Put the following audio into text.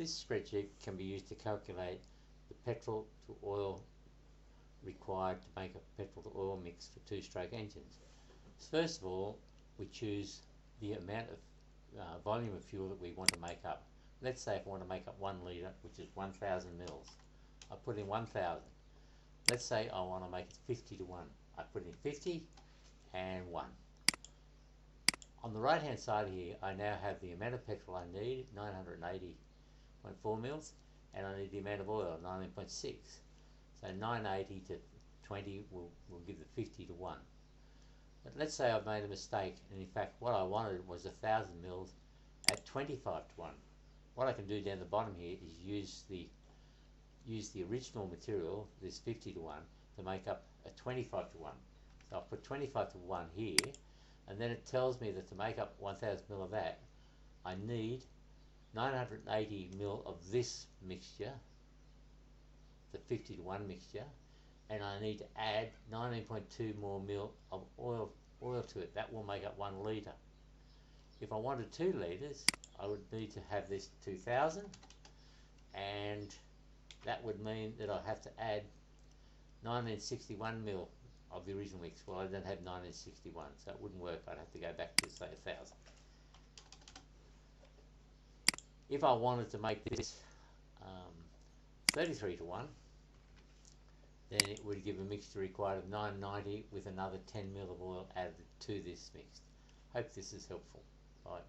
This spreadsheet can be used to calculate the petrol to oil required to make a petrol to oil mix for two-stroke engines. First of all, we choose the amount of volume of fuel that we want to make up. Let's say if I want to make up 1 litre, which is 1,000 mils, I put in 1,000. Let's say I want to make it 50 to 1. I put in 50 and 1. On the right hand side here, I now have the amount of petrol I need, 980.4 mils, and I need the amount of oil, 19.6. So 980 to 20 will give the 50 to 1. But let's say I've made a mistake, and in fact what I wanted was 1,000 mils at 25 to 1. What I can do down the bottom here is use the original material, this 50 to 1, to make up a 25 to 1. So I'll put 25 to 1 here, and then it tells me that to make up 1,000 mil of that, I need 980 mil of this mixture, the 50 to 1 mixture, and I need to add 19.2 more mil of oil to it. That will make up 1 litre. If I wanted 2 litres, I would need to have this 2,000, and that would mean that I have to add 1961 mil of the original mix. Well, I don't have 1961, so it wouldn't work. I'd have to go back to, say, 1,000. If I wanted to make this 33 to 1, then it would give a mixture required of 990 with another 10 mil of oil added to this mix. Hope this is helpful. Bye.